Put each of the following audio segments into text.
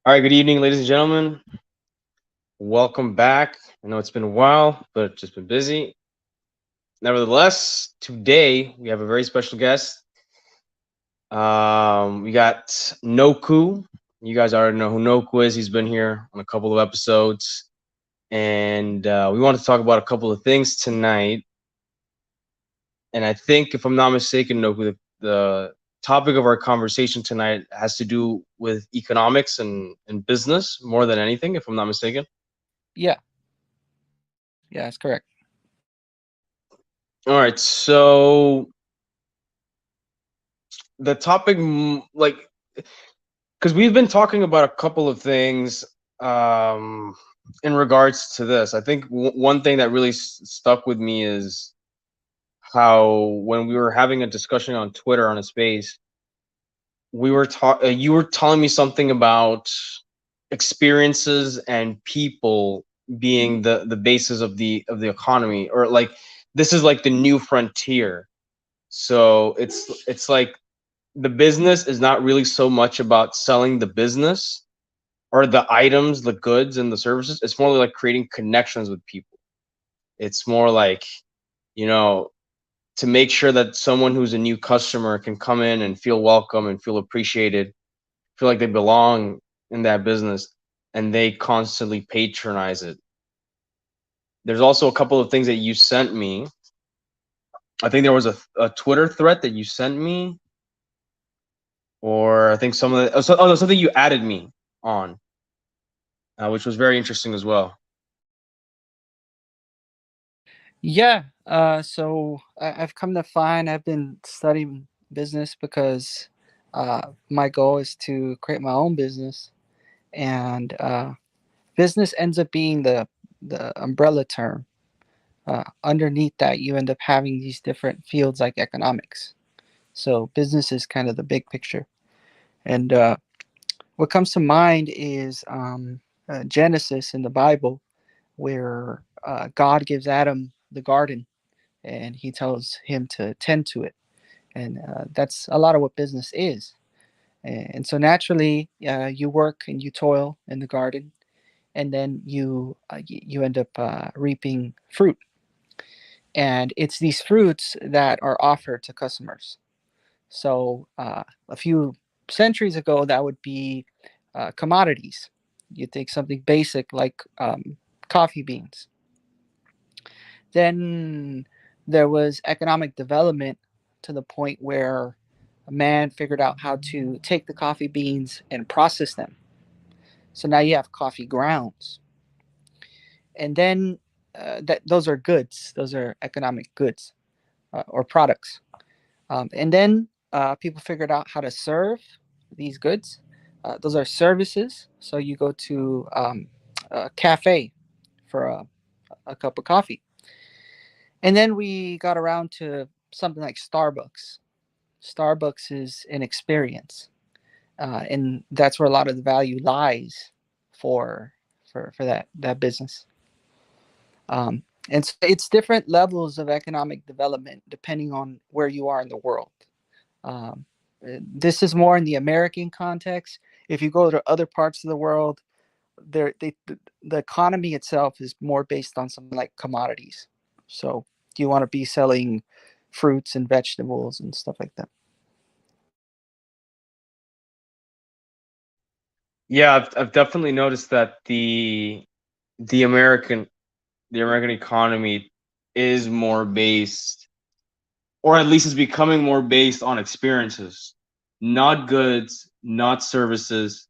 All right, good evening, ladies and gentlemen. Welcome back. I know it's been a while, but just been busy. Nevertheless, today we have a very special guest. We got Nokoo. You guys already know who Nokoo is. He's been here on a couple of episodes, and we want to talk about a couple of things tonight. And I think, if I'm not mistaken, Nokoo, the topic of our conversation tonight has to do with economics and business more than anything, if I'm not mistaken. Yeah, yeah, that's correct. All right, so the topic, like, because we've been talking about a couple of things um, in regards to this. I think one thing that really stuck with me is how when we were having a discussion on Twitter on a space, you were telling me something about experiences and people being the basis of the economy, or like this is like the new frontier. So it's like the business is not really so much about selling the business or the items, the goods and the services. It's more like creating connections with people. It's more like, you know, to make sure that someone who's a new customer can come in and feel welcome and feel appreciated, feel like they belong in that business, and they constantly patronize it. There's also a couple of things that you sent me. I think there was a Twitter thread that you sent me, or I think some of the something you added me on, which was very interesting as well. Yeah, I've come to find I've been studying business because my goal is to create my own business, and business ends up being the umbrella term. Underneath that, you end up having these different fields like economics. So business is kind of the big picture, and what comes to mind is Genesis in the Bible, where God gives Adam the garden and he tells him to tend to it. And that's a lot of what business is. And so naturally, you work and you toil in the garden, and then you end up reaping fruit. And it's these fruits that are offered to customers. So a few centuries ago, that would be commodities. You take something basic like coffee beans. Then there was economic development to the point where a man figured out how to take the coffee beans and process them. So now you have coffee grounds. And then those are goods, those are economic goods or products. And then people figured out how to serve these goods. Those are services. So you go to a cafe for a cup of coffee. And then we got around to something like Starbucks. Starbucks is an experience, and that's where a lot of the value lies for for that business. And so it's different levels of economic development depending on where you are in the world. Um, this is more in the American context. If you go to other parts of the world, the economy itself is more based on something like commodities. So do you want to be selling fruits and vegetables and stuff like that? Yeah, I've definitely noticed that the American the American economy is more based, or at least is becoming more based on experiences, not goods, not services,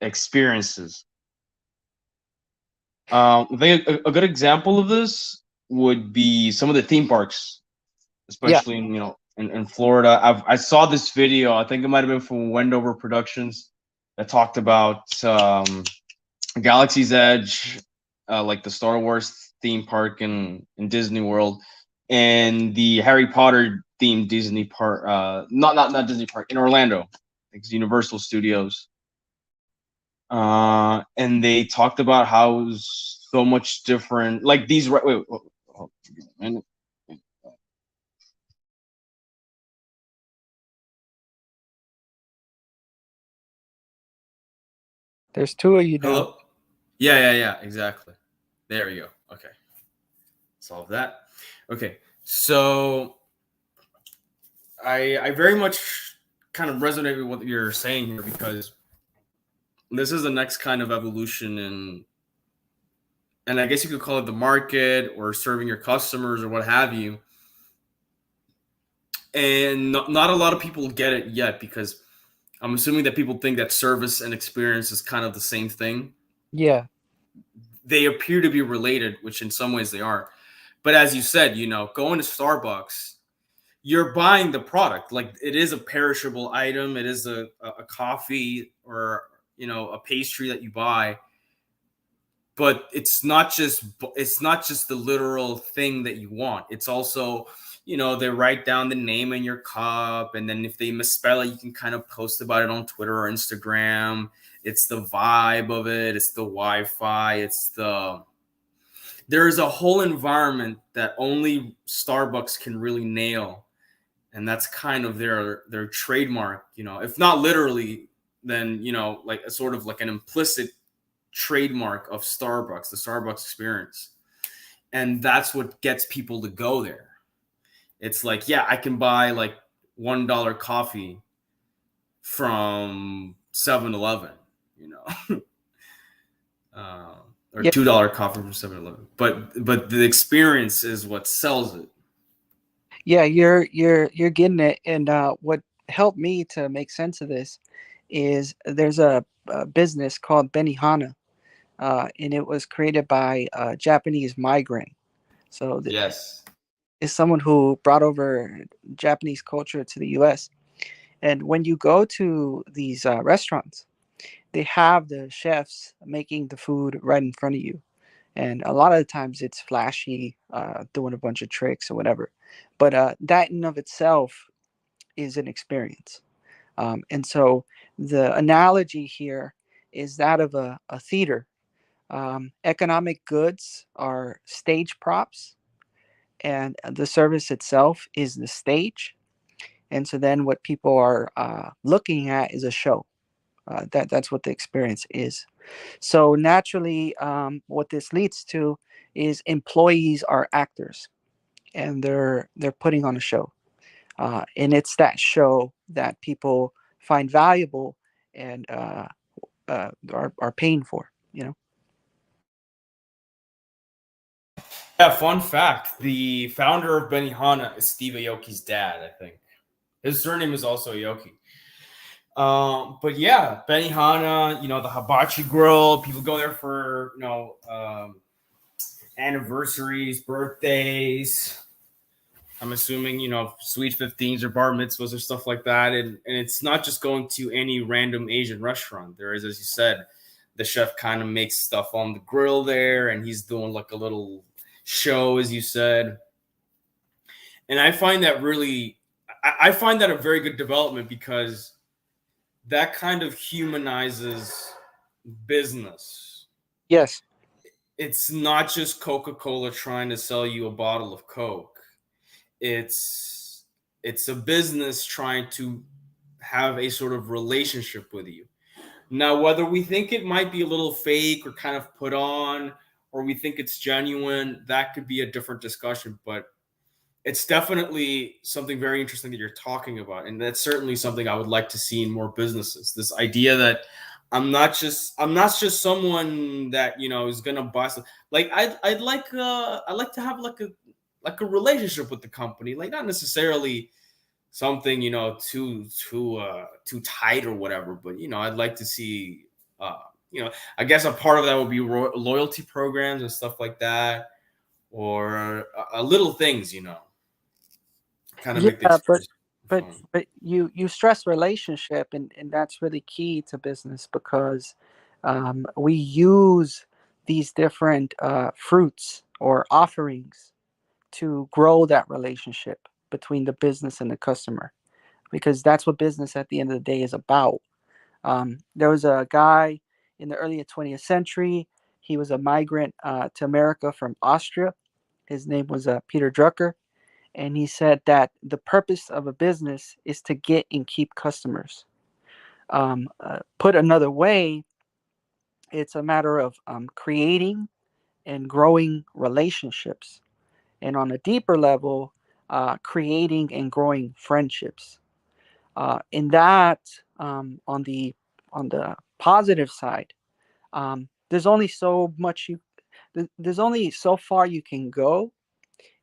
experiences. I think a good example of this would be some of the theme parks, Yeah. especially in Florida. I saw this video. I think it might have been from Wendover Productions that talked about Galaxy's Edge, like the Star Wars theme park in Disney World, and the Harry Potter themed Disney park. Not Disney Park in Orlando. It's Universal Studios. And they talked about how it was so much different. Like these. Wait, There's two of you now. Hello? Yeah, yeah, yeah, exactly. There we go. Okay. Solve that. Okay. So I very much kind of resonate with what you're saying here because this is the next kind of evolution in, and I guess you could call it the market or serving your customers or what have you. And not a lot of people get it yet because I'm assuming that people think that service and experience is kind of the same thing. Yeah. They appear to be related, which in some ways they are. But as you said, going to Starbucks, you're buying the product. Like it is a perishable item. It is a coffee or a pastry that you buy. But it's not just the literal thing that you want. It's also they write down the name in your cup, and then if they misspell it, you can kind of post about it on Twitter or Instagram. It's the vibe of it. It's the Wi-Fi. There is a whole environment that only Starbucks can really nail, and that's kind of their trademark. If not literally, then like a sort of like an implicit trademark of Starbucks, the Starbucks experience. And that's what gets people to go there. It's like, yeah, I can buy like $1 coffee from 7-Eleven, you know, or Yeah. $2 coffee from 7-Eleven. But the experience is what sells it. Yeah, you're getting it. And what helped me to make sense of this is there's a business called Benihana, and it was created by a Japanese migrant. So Yes. is someone who brought over Japanese culture to the U.S. And when you go to these restaurants, they have the chefs making the food right in front of you. And a lot of the times it's flashy, doing a bunch of tricks or whatever. But that in of itself is an experience. And so the analogy here is that of a theater. Economic goods are stage props, and the service itself is the stage. And so then what people are looking at is a show. That's what the experience is. So naturally, what this leads to is employees are actors, and they're putting on a show, and it's that show that people find valuable and are paying for. You know. Yeah, fun fact. The founder of Benihana is Steve Aoki's dad, I think. His surname is also Aoki. But yeah, Benihana, the hibachi grill. People go there for anniversaries, birthdays. I'm assuming sweet 15s or bar mitzvahs or stuff like that, and it's not just going to any random Asian restaurant. There is, as you said, the chef kind of makes stuff on the grill there, and he's doing like a little show, as you said. And I find that I find that a very good development because that kind of humanizes business. Yes. It's not just Coca-Cola trying to sell you a bottle of Coke. It's it's a business trying to have a sort of relationship with you. Now, whether we think it might be a little fake or kind of put on, or we think it's genuine, that could be a different discussion. But it's definitely something very interesting that you're talking about, and that's certainly something I would like to see in more businesses. This idea that I'm not just someone that is gonna buy some. Like I'd like to have like a relationship with the company, like not necessarily something too tight or whatever, but I'd like to see I guess a part of that would be loyalty programs and stuff like that, or little things kind of Yeah, make the experience but fun. but you stress relationship, and that's really key to business because we use these different fruits or offerings to grow that relationship between the business and the customer, because that's what business at the end of the day is about. There was a guy in the early 20th century. He was a migrant to America from Austria. His name was Peter Drucker, and he said that the purpose of a business is to get and keep customers. Put another way, It's a matter of creating and growing relationships, and on a deeper level, creating and growing friendships. In that, on the positive side, there's only so much you there's only so far you can go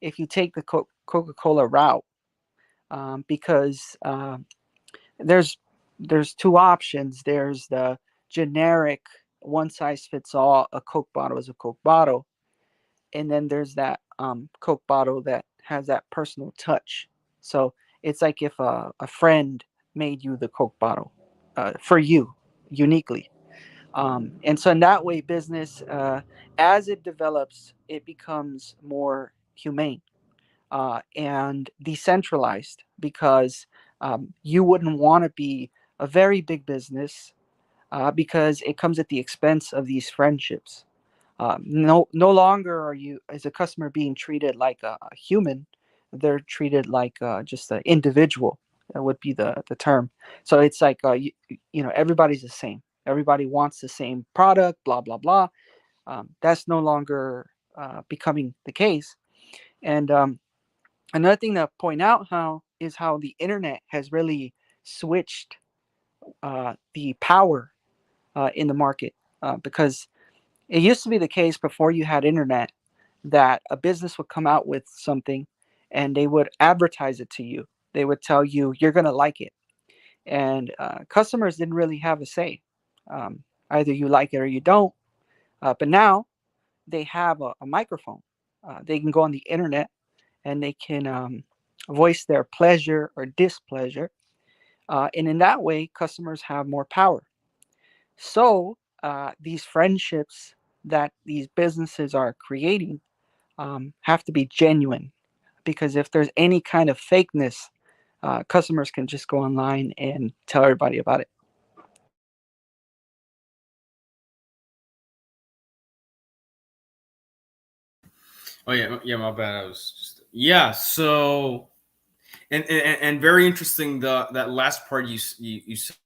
if you take the Coca-Cola route, because there's there's two options. There's the generic one size fits all. A Coke bottle is a Coke bottle, and then there's that Coke bottle that has that personal touch. So it's like if a friend made you the Coke bottle for you uniquely. And so in that way, business, as it develops, it becomes more humane and decentralized, because you wouldn't want to be a very big business because it comes at the expense of these friendships. No longer are you, as a customer, being treated like a human. They're treated like just an individual. That would be the term. So it's like everybody's the same. Everybody wants the same product. Blah blah blah. That's no longer becoming the case. And another thing to point out how the internet has really switched the power in the market, because it used to be the case before you had internet that a business would come out with something and they would advertise it to you. They would tell you you're going to like it, and customers didn't really have a say. Either you like it or you don't. But now they have a microphone. They can go on the internet and they can voice their pleasure or displeasure. And in that way, customers have more power. So these friendships that these businesses are creating have to be genuine, because if there's any kind of fakeness, customers can just go online and tell everybody about it. Oh yeah, my bad. I was just yeah. So and very interesting the that last part you said.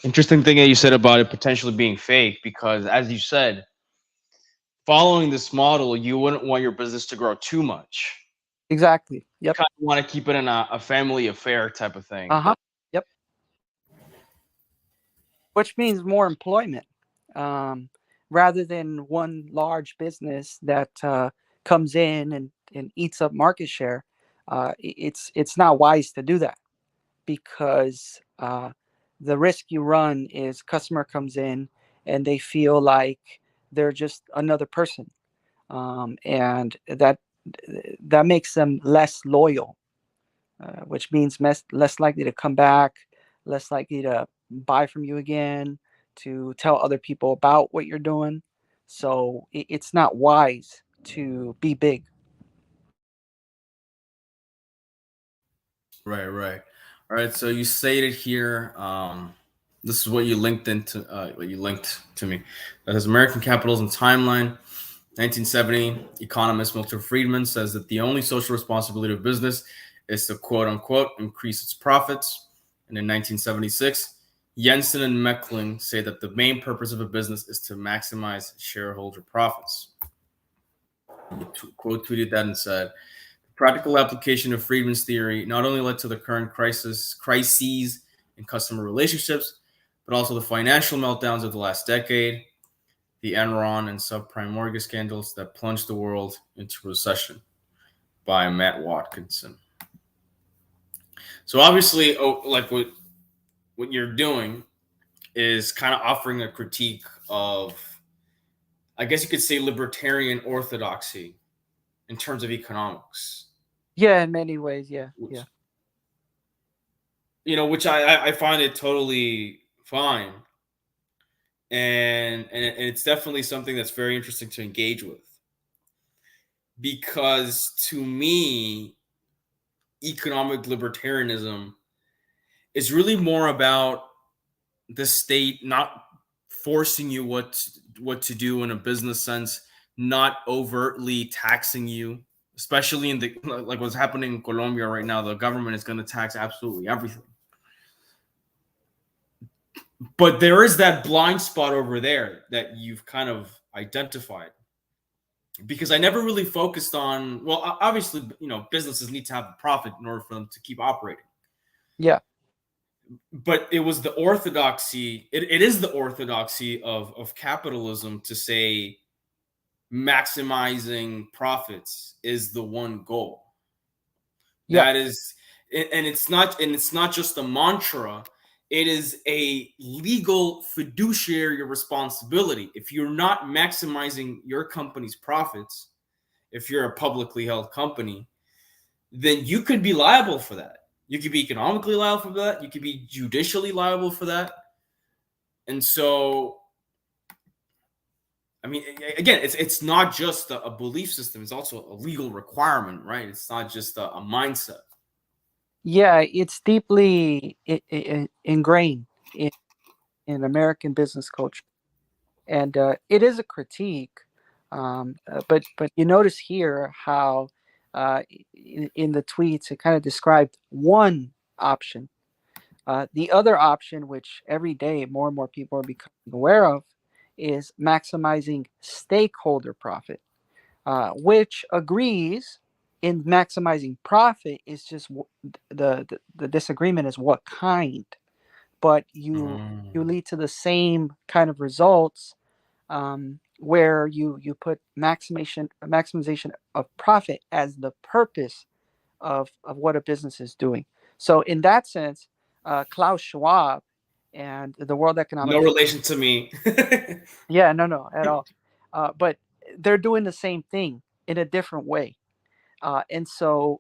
Interesting thing that you said about it potentially being fake, because as you said, following this model, you wouldn't want your business to grow too much. Exactly. You Yep. kind of want to keep it in a family affair type of thing. Uh-huh. Yep. Which means more employment, um, rather than one large business that comes in and eats up market share. It's not wise to do that, because the risk you run is customer comes in and they feel like they're just another person, and that makes them less loyal, which means less likely to come back, less likely to buy from you again, to tell other people about what you're doing. So it's not wise to be big. Right, right. All right. So you stated here, this is what you linked into, what you linked to me. That is American Capitalism Timeline, 1970. Economist Milton Friedman says that the only social responsibility of business is to quote unquote increase its profits. And in 1976, Jensen and Meckling say that the main purpose of a business is to maximize shareholder profits. Quote tweeted that and said, practical application of Friedman's theory not only led to the current crises in customer relationships, but also the financial meltdowns of the last decade, the Enron and subprime mortgage scandals that plunged the world into recession, by Matt Watkinson. So obviously, like what you're doing is kind of offering a critique of, I guess you could say, libertarian orthodoxy in terms of economics. Yeah, in many ways. Yeah, Which, yeah. which I find it totally fine, and it's definitely something that's very interesting to engage with, because to me, economic libertarianism is really more about the state not forcing you what to do in a business sense, not overtly taxing you, especially in the like what's happening in Colombia right now. The government is going to tax absolutely everything. But there is that blind spot over there that you've kind of identified, because I never really focused on, well, obviously, businesses need to have a profit in order for them to keep operating. Yeah. But it was the orthodoxy, it is the orthodoxy of capitalism to say maximizing profits is the one goal. Yeah. That is, and it's not just a mantra, it is a legal fiduciary responsibility. If you're not maximizing your company's profits, if you're a publicly held company, then you could be liable for that. You could be economically liable for that. You could be judicially liable for that. And so, I mean, again, it's not just a belief system; it's also a legal requirement, right? It's not just a mindset. Yeah, it's deeply ingrained in American business culture, and it is a critique. But you notice here how in the tweets it kind of described one option. The other option, which every day more and more people are becoming aware of, is maximizing stakeholder profit, which agrees in maximizing profit is just the disagreement is what kind, but you Mm. lead to the same kind of results, where you put maximization of profit as the purpose of what a business is doing. So in that sense, Klaus Schwab and the World Economic No relation to me. yeah, no, at all. But they're doing the same thing in a different way. And so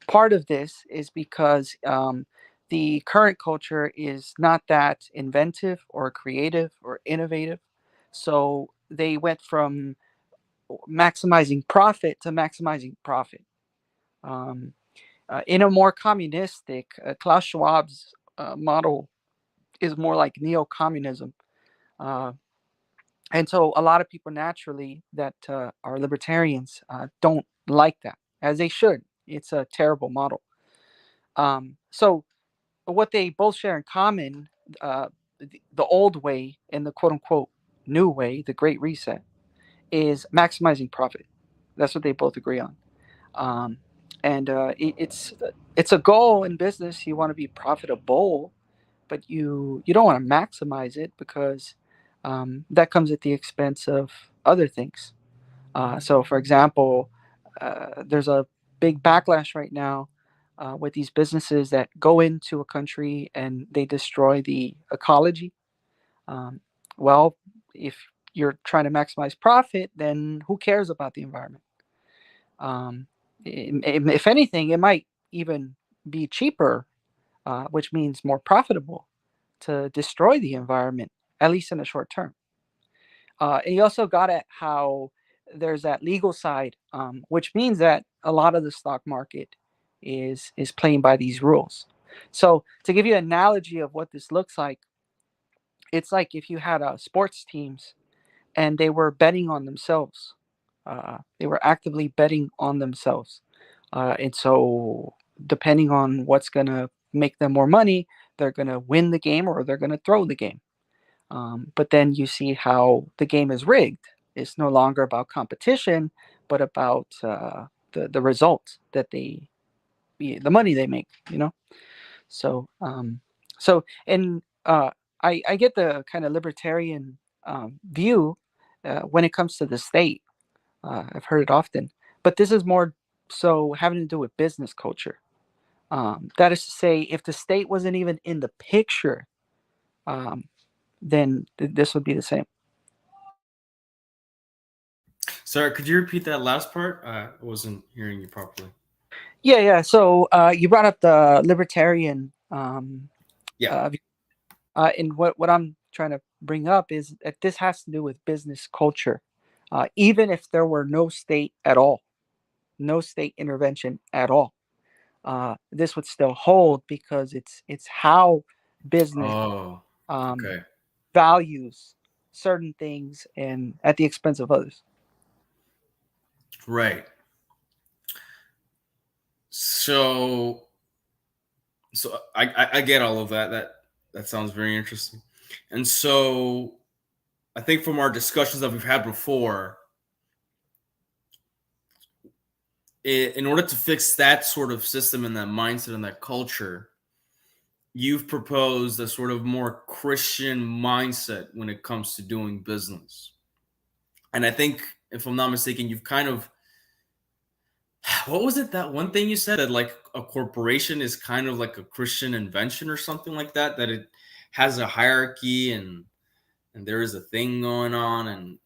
part of this is because the current culture is not that inventive or creative or innovative. So they went from maximizing profit to maximizing profit. Um, in a more communistic, Klaus Schwab's model is more like neo communism. Uh, and so a lot of people naturally that are libertarians don't like that, as they should. It's a terrible model. So what they both share in common, the old way and the quote unquote new way, the Great Reset, is maximizing profit. That's what they both agree on. Um, and it's a goal in business. You want to be profitable, but you don't want to maximize it because that comes at the expense of other things. So, for example, there's a big backlash right now with these businesses that go into a country and they destroy the ecology. Um, well, if you're trying to maximize profit, then who cares about the environment? Um, if anything, it might even be cheaper, which means more profitable, to destroy the environment, at least in the short term. And you also got at how there's that legal side, which means that a lot of the stock market is playing by these rules. So to give you an analogy of what this looks like, it's like if you had sports teams and they were betting on themselves. They were actively betting on themselves, and so depending on what's going to make them more money, they're going to win the game or they're going to throw the game. But then you see how the game is rigged. It's no longer about competition, but about the results that the money they make. So and I get the kind of libertarian view when it comes to the state. I've heard it often, but this is more so having to do with business culture. That is to say, if the state wasn't even in the picture, um, then this would be the same. Sorry, could you repeat that last part? I wasn't hearing you properly. Yeah. So you brought up the libertarian, Yeah. uh, and what I'm trying to bring up is that this has to do with business culture. Even if there were no state at all, no state intervention at all, this would still hold because it's how business Oh, um, okay. values certain things and at the expense of others. Right. So, I get all of that. That sounds very interesting. And so I think from our discussions that we've had before, in order to fix that sort of system and that mindset and that culture, you've proposed a sort of more Christian mindset when it comes to doing business. And I think, if I'm not mistaken, you've kind of, what was it, that one thing you said, that like a corporation is kind of like a Christian invention or something like that, that it has a hierarchy and there is a thing going on, and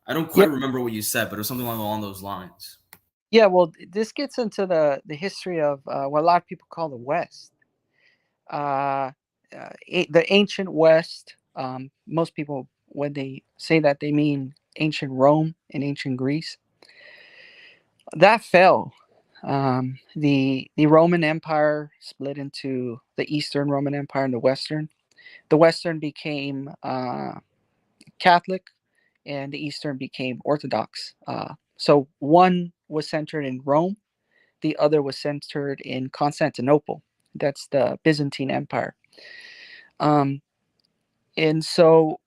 I don't Yeah, quite remember what you said, but it was something along those lines. yeah. Well, this gets into the history of what a lot of people call the West, the ancient West. Most people, when they say that, they mean ancient Rome and ancient Greece. That fell. The Roman Empire split into the Eastern Roman Empire and the Western. The Western became Catholic, and the Eastern became Orthodox. So one was centered in Rome, the other was centered in Constantinople. That's the Byzantine Empire. Um, and so,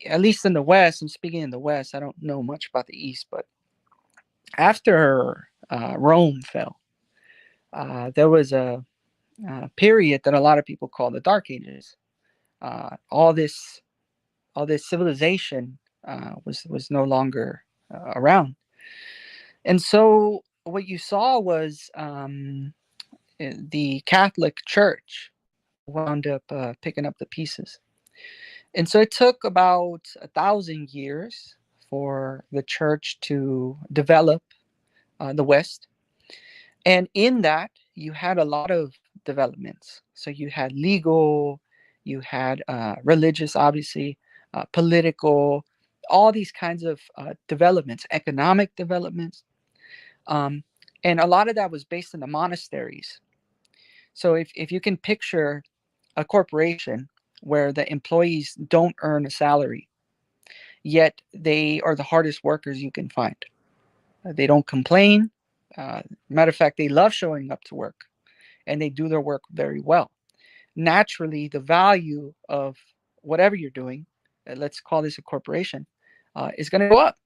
at least in the West, I'm speaking in the West, I don't know much about the East, but after Rome fell, there was a period that a lot of people call the Dark Ages. All this civilization was no longer around, and so what you saw was the Catholic Church wound up picking up the pieces. And so it took about 1,000 years for the church to develop the West. And in that, you had a lot of developments. So you had legal, you had religious, obviously, political, all these kinds of developments, economic developments. Um, and a lot of that was based in the monasteries. So if you can picture a corporation where the employees don't earn a salary, yet they are the hardest workers you can find. They don't complain. Matter of fact, they love showing up to work and they do their work very well. Naturally, the value of whatever you're doing, let's call this a corporation, is going to go up.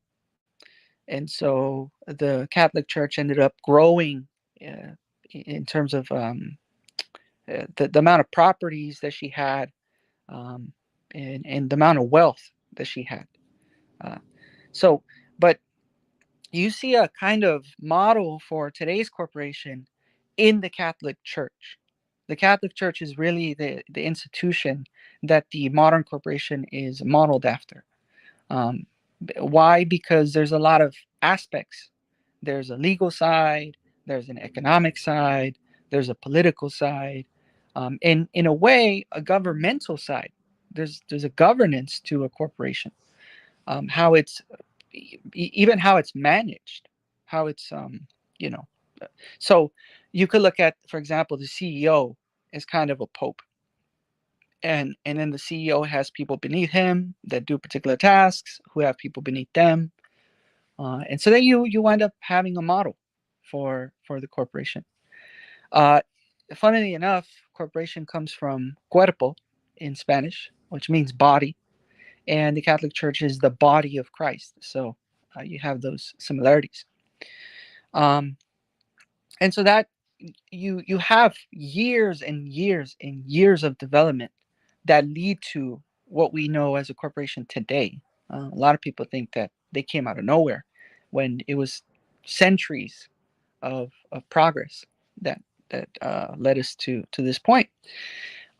And so the Catholic Church ended up growing in terms of the amount of properties that she had, um, and the amount of wealth that she had. Uh, so, but you see a kind of model for today's corporation in the Catholic Church. The Catholic Church is really the institution that the modern corporation is modeled after. Um, why? Because there's a lot of aspects. There's a legal side, there's an economic side, there's a political side, and in a way, a governmental side. There's a governance to a corporation, how it's even how it's managed, how it's you know. So you could look at, for example, the CEO as kind of a pope, and then the CEO has people beneath him that do particular tasks, who have people beneath them, and so then you wind up having a model for the corporation. Uh, Funnily enough, corporation comes from cuerpo in Spanish, which means body, and the Catholic Church is the body of Christ. So you have those similarities. Um, and so that you have years and years and years of development that lead to what we know as a corporation today. A lot of people think that they came out of nowhere, when it was centuries of progress that led us to this point.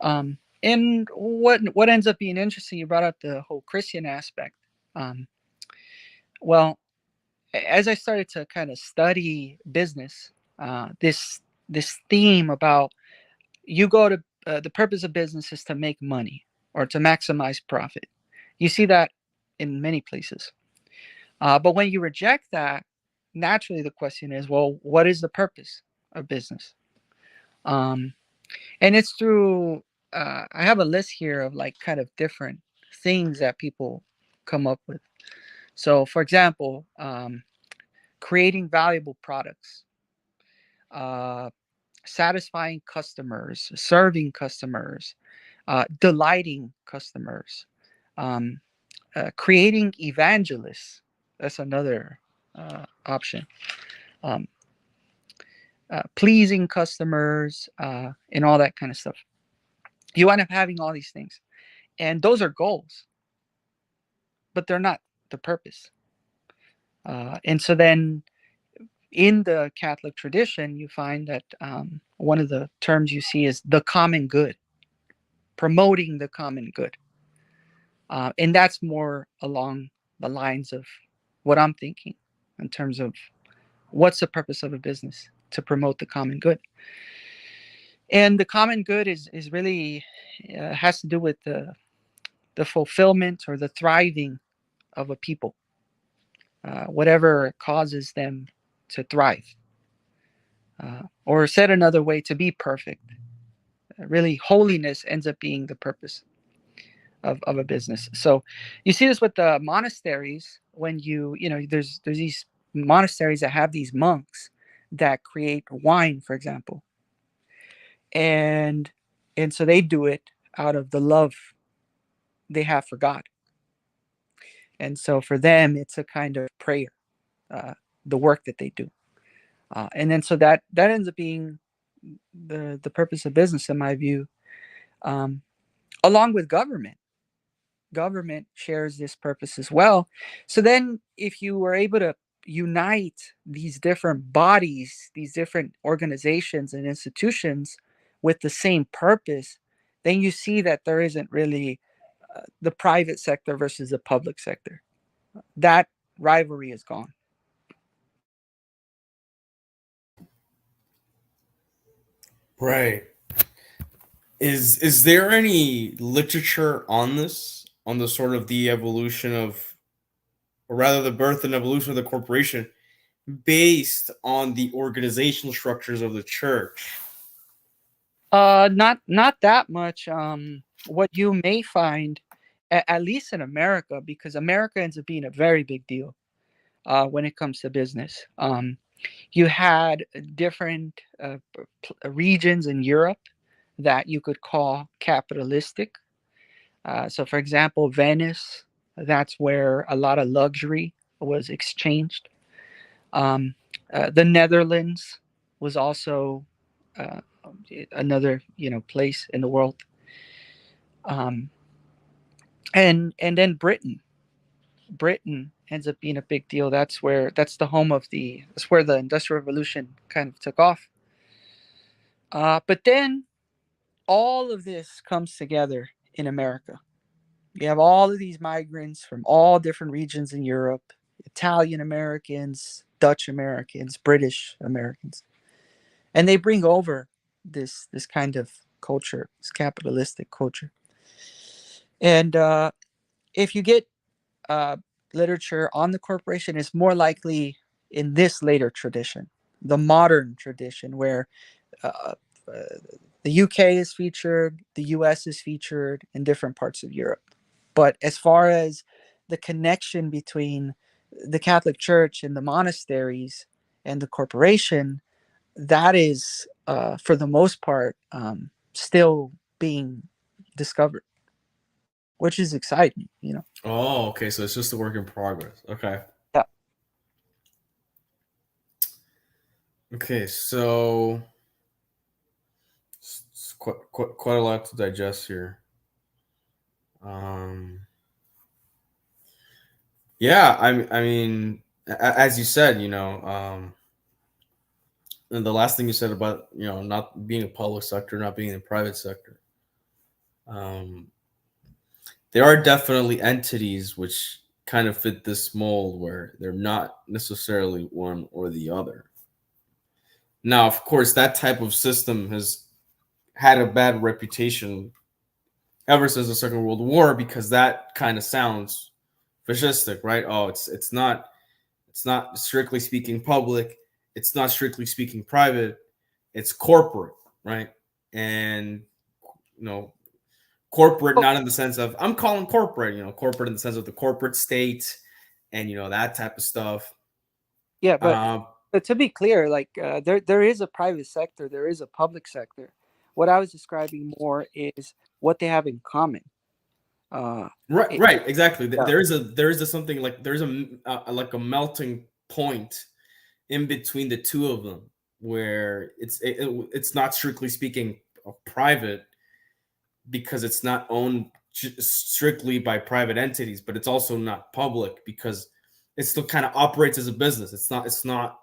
And what ends up being interesting, you brought up the whole Christian aspect. Um, well, as I started to kind of study business, this theme about you go to the purpose of business is to make money or to maximize profit. You see that in many places. But when you reject that, naturally the question is, well, what is the purpose of business? Um, and it's through, I have a list here of like kind of different things that people come up with. So, for example, creating valuable products, uh, satisfying customers, serving customers, delighting customers, um, creating evangelists. That's another option. Um, pleasing customers, and all that kind of stuff. You wind up having all these things, and those are goals, but they're not the purpose. And so then in the Catholic tradition, you find that one of the terms you see is the common good, promoting the common good. And that's more along the lines of what I'm thinking in terms of what's the purpose of a business, to promote the common good. And the common good is really has to do with the fulfillment or the thriving of a people, whatever causes them to thrive. Or said another way, to be perfect. Really, holiness ends up being the purpose of a business. So you see this with the monasteries. When there's these monasteries that have these monks that create wine, for example, and so they do it out of the love they have for God. And so for them, it's a kind of prayer, the work that they do. And then so that ends up being the purpose of business, in my view, um, along with government. Government shares this purpose as well. So then, if you were able to unite these different bodies, these different organizations and institutions with the same purpose, then you see that there isn't really the private sector versus the public sector. That rivalry is gone. Right. Is there any literature on this, on the sort of the evolution of, or rather the birth and evolution of the corporation, based on the organizational structures of the church? Not that much. What you may find, at least in America, because America ends up being a very big deal when it comes to business. You had different regions in Europe that you could call capitalistic. So, for example, Venice, that's where a lot of luxury was exchanged. The Netherlands was also uh, another place in the world, um, and then Britain. Britain ends up being a big deal. That's the home of that's where the Industrial Revolution kind of took off. But then all of this comes together in America. You have all of these migrants from all different regions in Europe: Italian Americans, Dutch Americans, British Americans, and they bring over this kind of culture, this capitalistic culture. And if you get uh, literature on the corporation, it's more likely in this later tradition, the modern tradition, where uh, uh, the UK is featured, the US is featured, in different parts of Europe. But as far as the connection between the Catholic Church and the monasteries and the corporation, that is, for the most part, still being discovered, which is exciting. Oh, okay. So it's just a work in progress. Okay. Yeah. Okay. So it's quite a lot to digest here. Um, yeah. I mean, as you said, and the last thing you said about not being a public sector, not being in the private sector. Um, there are definitely entities which kind of fit this mold where they're not necessarily one or the other. Now, of course, that type of system has had a bad reputation ever since the Second World War because that kind of sounds fascistic, right? Oh, it's not strictly speaking public, it's not strictly speaking private, it's corporate, right? And you know, corporate Oh, not in the sense of I'm calling corporate, corporate in the sense of the corporate state and that type of stuff. yeah, but Uh, But to be clear, like there is a private sector, there is a public sector. What I was describing more is what they have in common. Uh, Right, it, right, exactly. yeah. There is a something like there's like a melting point in between the two of them, where it's not strictly speaking private, because it's not owned strictly by private entities, but it's also not public because it still kind of operates as a business. It's not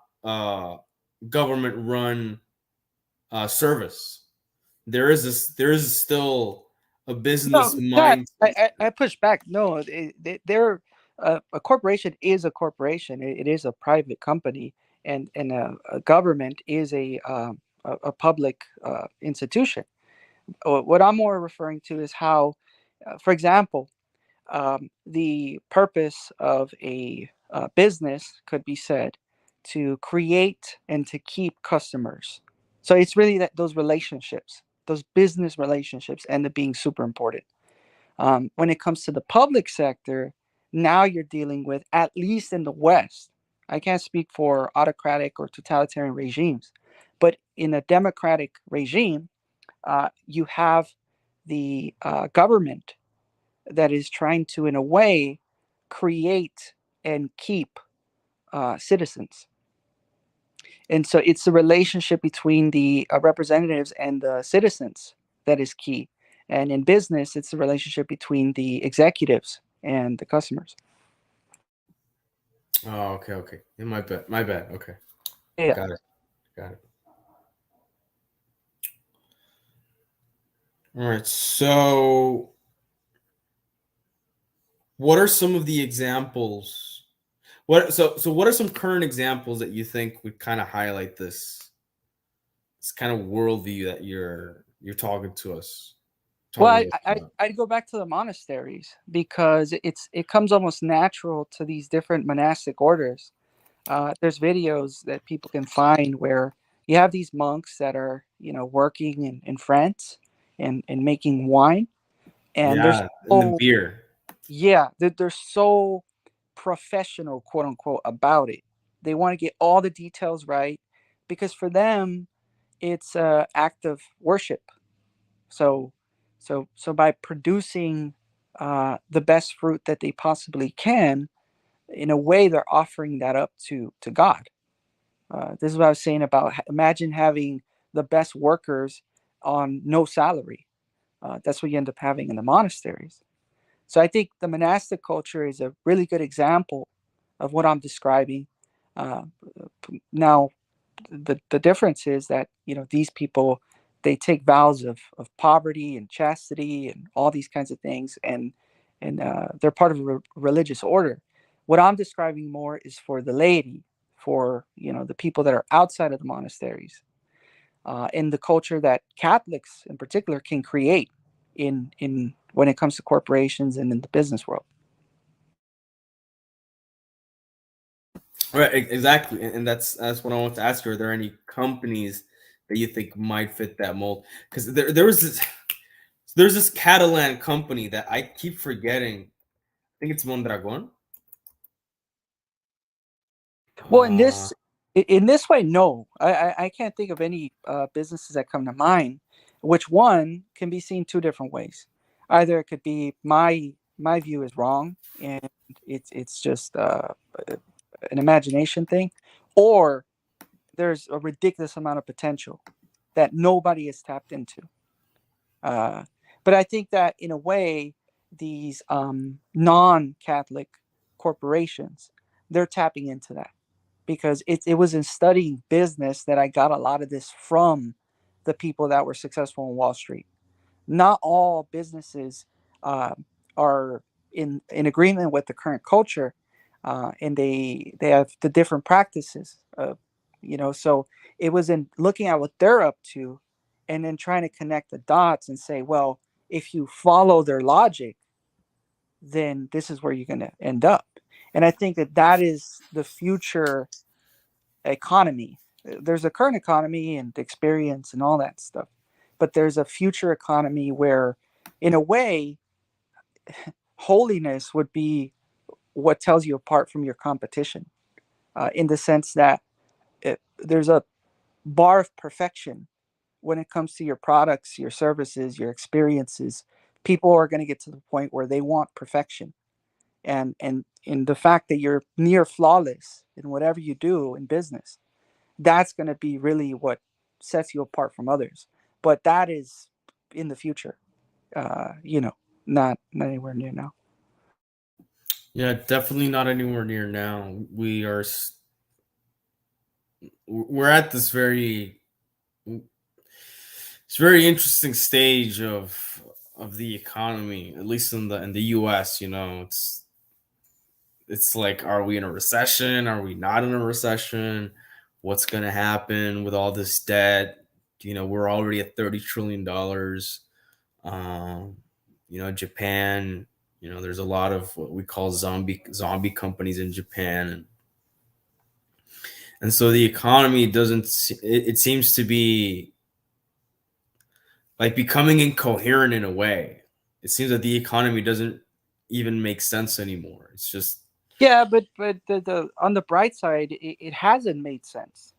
government run service. There is still a business No, that mind. I push back. No, they're a corporation is a corporation. It is a private company, and a government is a public institution. What I'm more referring to is how, for example, the purpose of a business could be said to create and to keep customers. So it's really that those relationships, those business relationships, end up being super important. When it comes to the public sector, now you're dealing with, at least in the West, I can't speak for autocratic or totalitarian regimes, but in a democratic regime, you have the government that is trying to, in a way, create and keep citizens. And so it's the relationship between the representatives and the citizens that is key. And in business, it's the relationship between the executives and the customers. Oh, okay, okay. Yeah, my bad. Okay, Yeah. got it, got it. All right. So, what are some of the examples? What are some current examples that you think would kind of highlight this kind of worldview that you're Well, talking to us about? I'd go back to the monasteries because it comes almost natural to these different monastic orders. There's videos that people can find where you have these monks that are, working in France and making wine, and there's Yeah, and the so beer. yeah, they're so professional, quote unquote, about it. They want to get all the details right because for them, it's a act of worship. So, so by producing the best fruit that they possibly can, in a way, they're offering that up to God. This is what I was saying about imagine having the best workers on no salary. That's what you end up having in the monasteries. So I think the monastic culture is a really good example of what I'm describing. Uh, Now, the difference is that these people, they take vows of poverty and chastity and all these kinds of things, and they're part of a religious order. What I'm describing more is for the laity, for the people that are outside of the monasteries, in the culture that Catholics in particular can create in when it comes to corporations and in the business world. Right, exactly, and that's what I want to ask you. Are there any companies that you think might fit that mold? Because there's this Catalan company that I keep forgetting. I think it's Mondragon. Well, in Uh, this way, no, I can't think of any businesses that come to mind. Which one can be seen two different ways. Either it could be my view is wrong, and it's just an imagination thing, or there's a ridiculous amount of potential that nobody has tapped into. Uh, but I think that in a way, these non-Catholic corporations, they're tapping into that because it was in studying business that I got a lot of this from the people that were successful in Wall Street. Not all businesses uh, are in agreement with the current culture, and they have the different practices. So it was in looking at what they're up to, and then trying to connect the dots and say, well, if you follow their logic, then this is where you're going to end up. And I think that is the future economy. There's a current economy and experience and all that stuff, but there's a future economy where, in a way, holiness would be what tells you apart from your competition, in the sense that there's a bar of perfection when it comes to your products, your services, your experiences. People are going to get to the point where they want perfection, and in the fact that you're near flawless in whatever you do in business, that's going to be really what sets you apart from others. But that is in the future, you know, not anywhere near now. Yeah, definitely not anywhere near now. We're at this it's very interesting stage of the economy, at least in the US. It's like, are we in a recession? Are we not in a recession? What's going to happen with all this debt? We're already at $30 trillion. Um, Japan. There's a lot of what we call zombie companies in Japan, and so the economy doesn't. It seems to be like becoming incoherent in a way. It seems that the economy doesn't even make sense anymore. It's just Yeah, but the on the bright side, it hasn't made sense,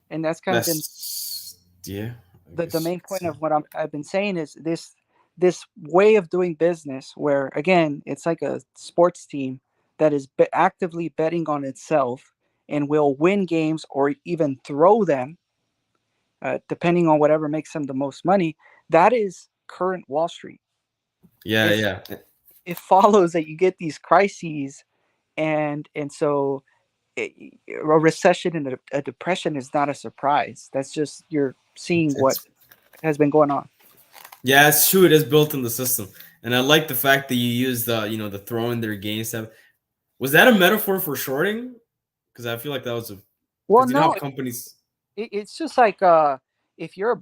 and that's kind of been that's yeah. I the guess you main could point say. of what I've been saying is this way of doing business where again it's like a sports team that is actively betting on itself and will win games or even throw them, depending on whatever makes them the most money. That is current Wall Street. Yeah, It's yeah, it follows that you get these crises, and so a recession and a depression is not a surprise. That's just you're seeing what it's has been going on. yeah, it's true. It is built in the system, and I like the fact that you use the throw in their game stuff. Was that a metaphor for shorting? Because I feel like that was a Well, because you know how no, companies. it's just like if you're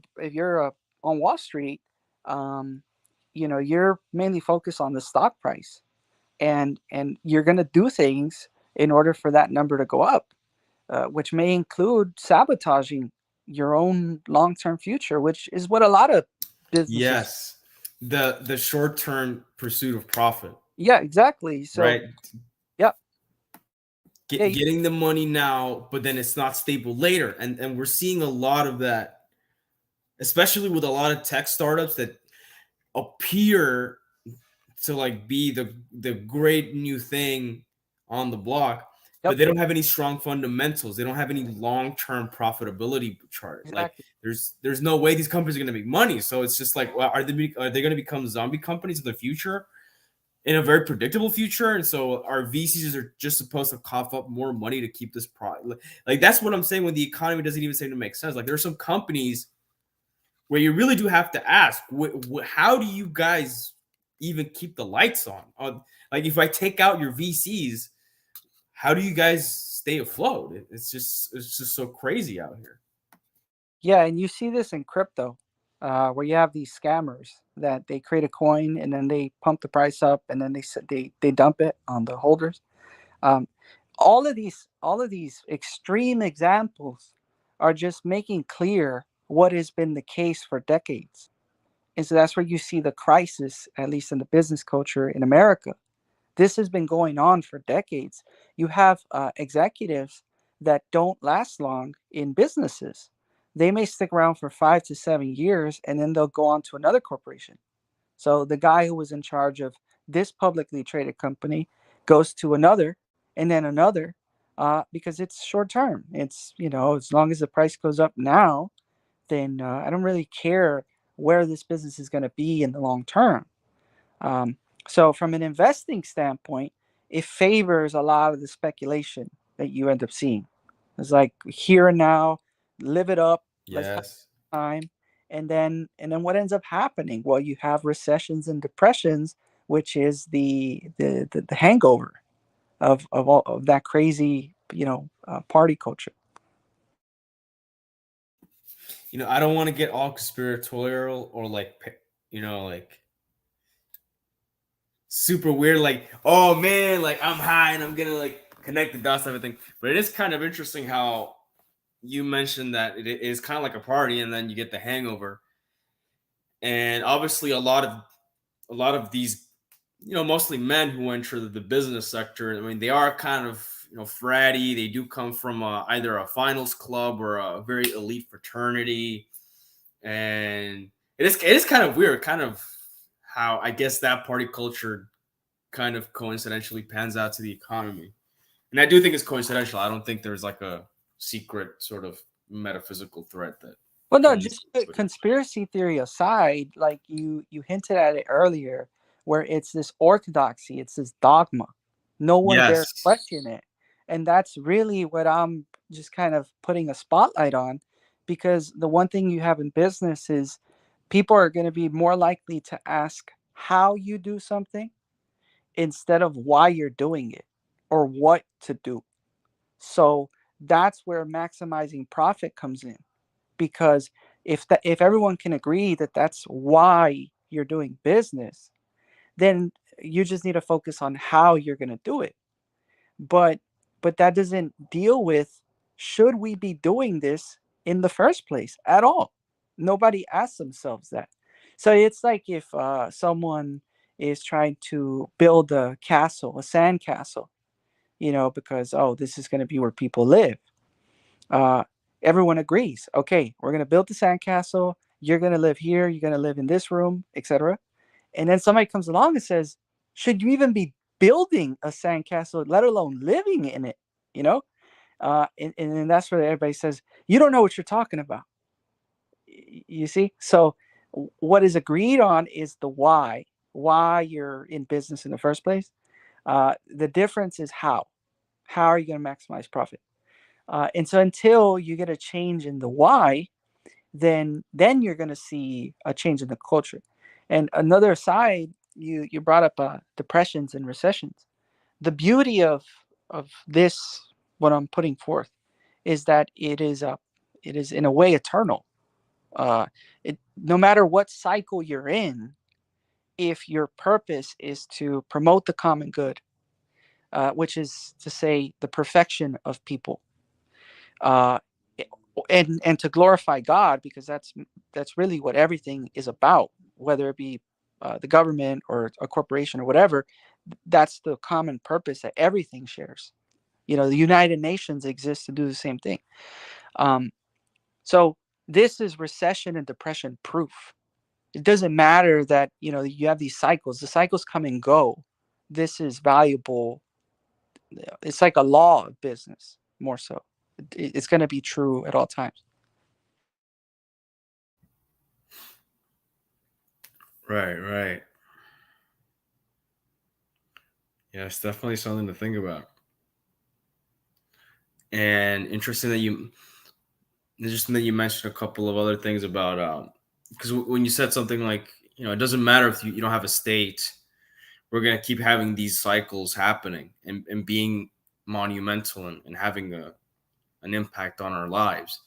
on Wall Street, um, you're mainly focused on the stock price, and you're going to do things in order for that number to go up, which may include sabotaging your own long-term future, which is what a lot of businesses. Yes, the short term pursuit of profit, Yeah, exactly. So right? yeah, yeah, Getting the money now, but then it's not stable later, and we're seeing a lot of that, especially with a lot of tech startups that appear to like be the great new thing on the block, but yep, they don't have any strong fundamentals. They don't have any long term profitability chart. Like exactly. there's no way these companies are going to make money. So it's just like, well, are they going to become zombie companies in the future? In a very predictable future, and so our VCs are just supposed to cough up more money to keep this product. Like that's what I'm saying. When the economy doesn't even seem to make sense, like there are some companies where you really do have to ask, how do you guys even keep the lights on? Like if I take out your VCs, how do you guys stay afloat? It's just so crazy out here. Yeah, and you see this in crypto, where you have these scammers that they create a coin and then they pump the price up and then they dump it on the holders. Um, all of these extreme examples are just making clear what has been the case for decades, and so that's where you see the crisis, at least in the business culture in America. This has been going on for decades. You have executives that don't last long in businesses. They may stick around for 5 to 7 years and then they'll go on to another corporation. So the guy who was in charge of this publicly traded company goes to another and then another, because it's short term. It's, as long as the price goes up now, then I don't really care where this business is going to be in the long term. Um, so, from an investing standpoint, it favors a lot of the speculation that you end up seeing. It's like here and now, live it up. Let's have Yes. time, and then what ends up happening? Well, you have recessions and depressions, which is the hangover of all of that crazy party culture. I don't want to get all conspiratorial or like super weird, like, oh man, like I'm high and I'm gonna like connect the dots and everything. But it is kind of interesting how you mentioned that it is kind of like a party and then you get the hangover. And obviously a lot of these, mostly men who enter the business sector, I mean, they are kind of fratty. They do come from either a finals club or a very elite fraternity, and it is kind of weird, kind of how I guess that party culture kind of coincidentally pans out to the economy. And I do think it's coincidental. I don't think there's like a secret sort of metaphysical threat that Well, no, runs. just put conspiracy theory aside, like you hinted at it earlier, where it's this orthodoxy, it's this dogma. No one dares Yes. question it. And that's really what I'm just kind of putting a spotlight on, because the one thing you have in business is people are going to be more likely to ask how you do something instead of why you're doing it or what to do. So that's where maximizing profit comes in, because if everyone can agree that that's why you're doing business, then you just need to focus on how you're going to do it. But that doesn't deal with, should we be doing this in the first place at all? Nobody asks themselves that. So it's like if someone is trying to build a castle, a sand castle, because, oh, this is going to be where people live. uh, Everyone agrees. Okay, we're gonna build the sandcastle. You're gonna live here. You're gonna live in this room, etc. And then somebody comes along and says, "Should you even be building a sandcastle, let alone living in it?" You know, and then that's where everybody says, "You don't know what you're talking about." You see, so what is agreed on is the why you're in business in the first place. The difference is how. How are you going to maximize profit? And so until you get a change in the why, then you're going to see a change in the culture. And another side, you brought up depressions and recessions. The beauty of this, what I'm putting forth, is that it is in a way eternal. No matter what cycle you're in, if your purpose is to promote the common good, which is to say the perfection of people, uh, and to glorify God, because that's really what everything is about, whether it be the government or a corporation or whatever. That's the common purpose that everything shares. The United Nations exists to do the same thing. Um, so this is recession and depression proof. It doesn't matter that you have these cycles. The cycles come and go. This is valuable. It's like a law of business, more so. It's going to be true at all times. Right, right. Yeah, it's definitely something to think about. And interesting that you mentioned a couple of other things about because when you said something like, it doesn't matter if you don't have a state, we're gonna keep having these cycles happening and being monumental and having an impact on our lives.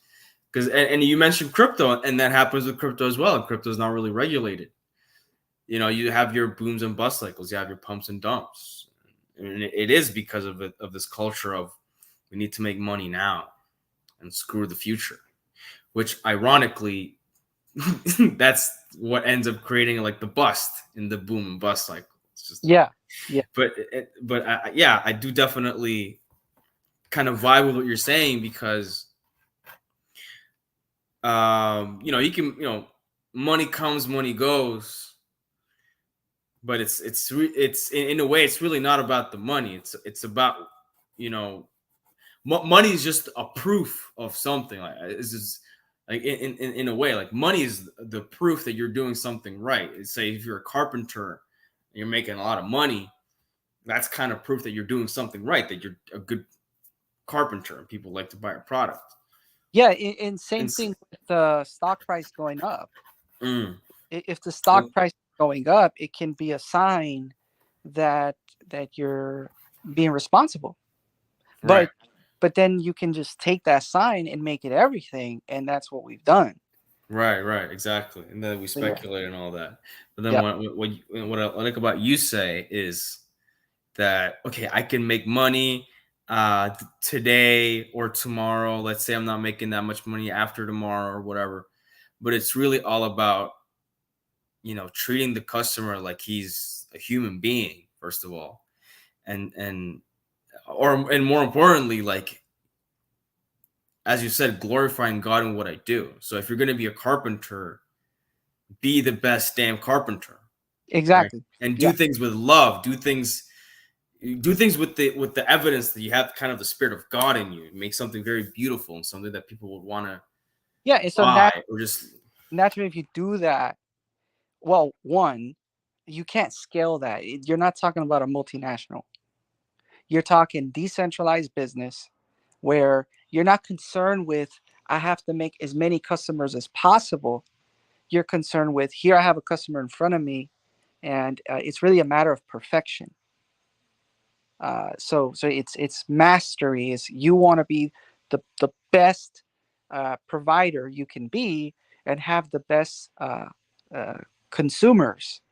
Because and you mentioned crypto, and that happens with crypto as well. And crypto is not really regulated. You have your booms and bust cycles, you have your pumps and dumps, and it is because of this culture of we need to make money now and screw the future, which ironically that's what ends up creating like the bust in the boom and bust cycle. It's just, Yeah, yeah. but yeah, I do definitely kind of vibe with what you're saying, because you can, money comes, money goes, but it's in a way it's really not about the money. It's about, you know money is just a proof of something. Like, this is like in a way, like money is the proof that you're doing something right. Say if you're a carpenter and you're making a lot of money, that's kind of proof that you're doing something right, that you're a good carpenter and people like to buy your product. Yeah, and same And thing with the stock price going up. mm, If the stock price is going up, it can be a sign that you're being responsible. right, But then you can just take that sign and make it everything, and that's what we've done. right, exactly. And then we So yeah, speculate and all that. But then yeah, what I like about you say is that, okay, I can make money today or tomorrow. Let's say I'm not making that much money after tomorrow or whatever, but it's really all about, treating the customer like he's a human being, first of all, and or and more importantly, like as you said, glorifying God in what I do. So if you're going to be a carpenter, be the best damn carpenter, right? Exactly. And do Yeah. things with love. Do things with the evidence that you have kind of the spirit of God in you. Make something very beautiful and something that people would want to Yeah. And so buy or just. naturally, if you do that, well, one, you can't scale that. You're not talking about a multinational. You're talking decentralized business where you're not concerned with, I have to make as many customers as possible. You're concerned with, here I have a customer in front of me, and it's really a matter of perfection. So it's mastery. Is you want to be the best provider you can be, and have the best uh, consumers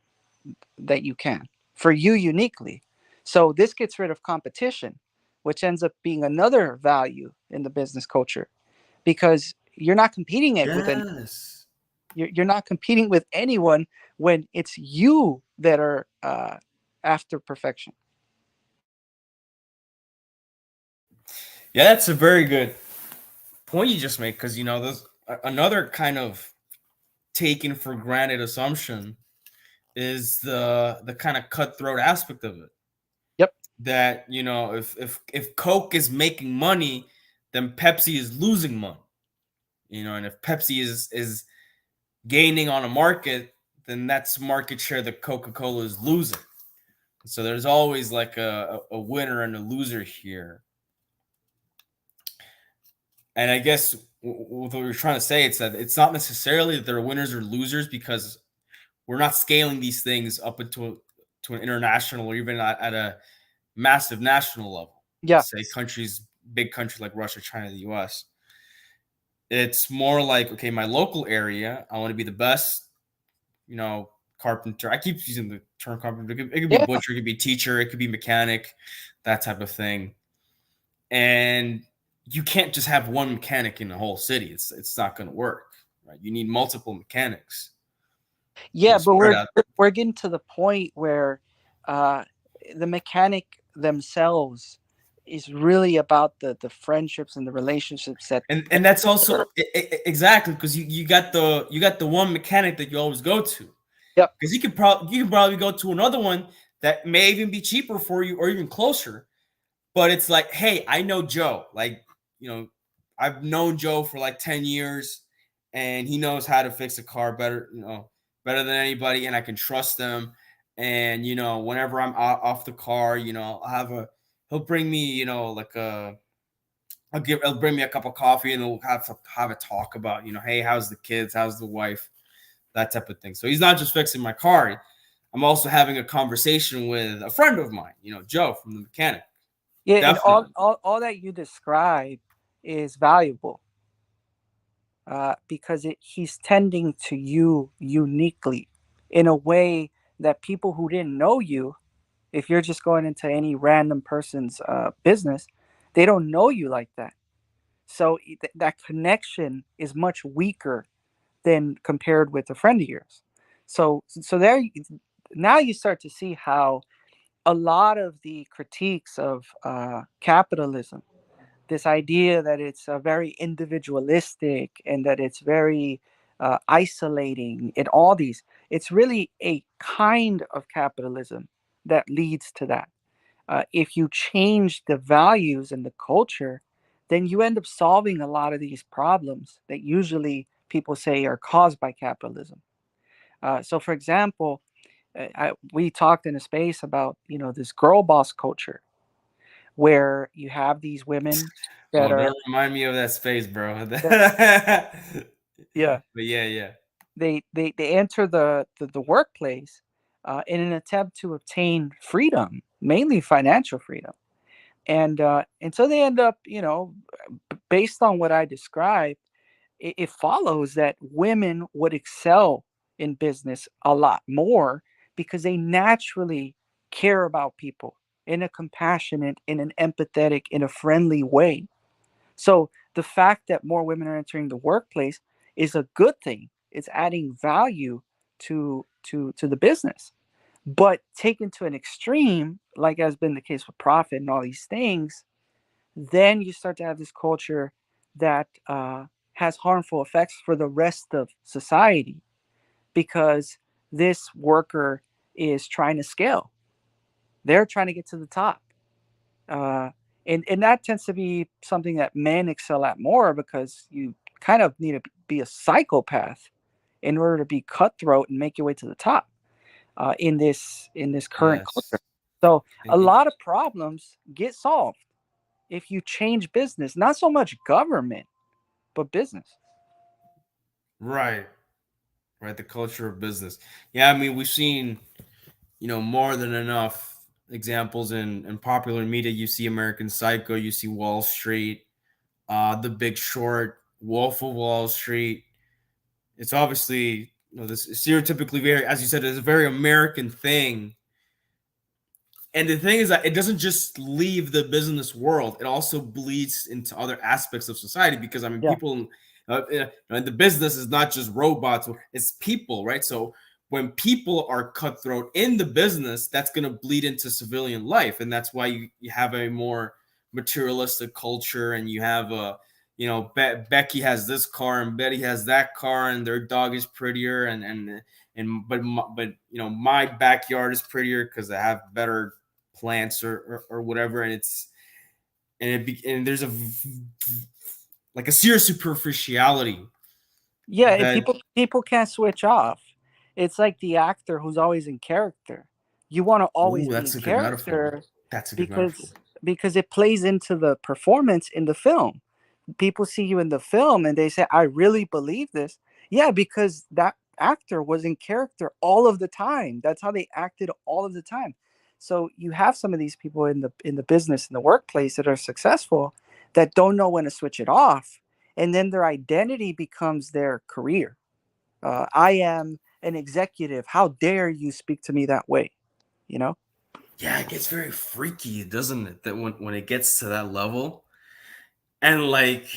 that you can for you uniquely. So this gets rid of competition, which ends up being another value in the business culture, because you're not competing it with any, Yes. you're not competing with anyone when it's you that are after perfection. Yeah, that's a very good point you just made, because there's another kind of taken for granted assumption is the kind of cutthroat aspect of it. Yep. That if Coke is making money, then Pepsi is losing money. And if Pepsi is gaining on a market, then that's market share that Coca-Cola is losing. So there's always like a winner and a loser here. And I guess what we're trying to say, it's that it's not necessarily that there are winners or losers, because we're not scaling these things up into to an international or even at a massive national level. Yeah. Say big countries like Russia, China, the US. It's more like, okay, my local area, I want to be the best, carpenter. I keep using the term carpenter. It could be Yeah. butcher, it could be teacher, it could be mechanic, that type of thing. And you can't just have one mechanic in the whole city. It's not going to work, right? You need multiple mechanics. Yeah, but Spread out. we're getting to the point where uh, the mechanic themselves is really about the friendships and the relationships that. And that's also exactly, because you got the one mechanic that you always go to, Yep. because you can probably go to another one that may even be cheaper for you or even closer. But it's like, hey, I know Joe. Like, I've known Joe for like 10 years, and he knows how to fix a car better than anybody, and I can trust them. And, whenever I'm off the car, he'll bring me, like he'll bring me a cup of coffee, and we'll have a talk about, hey, how's the kids? How's the wife? That type of thing. So he's not just fixing my car. I'm also having a conversation with a friend of mine, Joe from the mechanic. Yeah, and Definitely. all that you describe is valuable, because he's tending to you uniquely in a way that people who didn't know you, if you're just going into any random person's business, they don't know you like that. So that connection is much weaker than compared with a friend of yours. So there, now you start to see how a lot of the critiques of capitalism, this idea that it's very individualistic and that it's very isolating, and all these, it's really a kind of capitalism that leads to that. If you change the values and the culture, then you end up solving a lot of these problems that usually people say are caused by capitalism. So, for example, we talked in a space about this girl boss culture, where you have these women that Oh, are don't remind me of that space, bro. that, But yeah, yeah, yeah. they enter the workplace in an attempt to obtain freedom, mainly financial freedom, and so they end up, based on what I described, it follows that women would excel in business a lot more because they naturally care about people in a compassionate, in an empathetic, in a friendly way. So the fact that more women are entering the workplace is a good thing. It's adding value to the business. But taken to an extreme, like has been the case with profit and all these things, then you start to have this culture that has harmful effects for the rest of society, because this worker is trying to scale. They're trying to get to the top. Uh, and that tends to be something that men excel at more, because you kind of need to be a psychopath in order to be cutthroat and make your way to the top in this current culture. Yes. So a And- lot of problems get solved if you change business, not so much government, but business. right. Right. The culture of business. Yeah. I mean, we've seen, more than enough examples in popular media. You see American Psycho, you see Wall Street, The Big Short, Wolf of Wall Street. It's obviously, this stereotypically very, as you said, it's a very American thing. And the thing is that it doesn't just leave the business world; it also bleeds into other aspects of society. Because I mean, Yeah. people in the business is not just robots; it's people, right? So when people are cutthroat in the business, that's going to bleed into civilian life, and that's why you have a more materialistic culture, and you have a Becky has this car and Betty has that car, and their dog is prettier, but my backyard is prettier because I have better plants or whatever, and and there's like a serious superficiality Yeah, and that. people can't switch off. It's like the actor who's always in character. You want to always Oh, be in that's a good metaphor. character That's a good metaphor. because it plays into the performance in the film. People see you in the film and they say, I really believe this. Yeah, because that actor was in character all of the time. That's how they acted all of the time. So you have some of these people in the business, in the workplace, that are successful, that don't know when to switch it off, and then their identity becomes their career. I am an executive. How dare you speak to me that way? You know? Yeah, it gets very freaky, doesn't it? That when it gets to that level, and like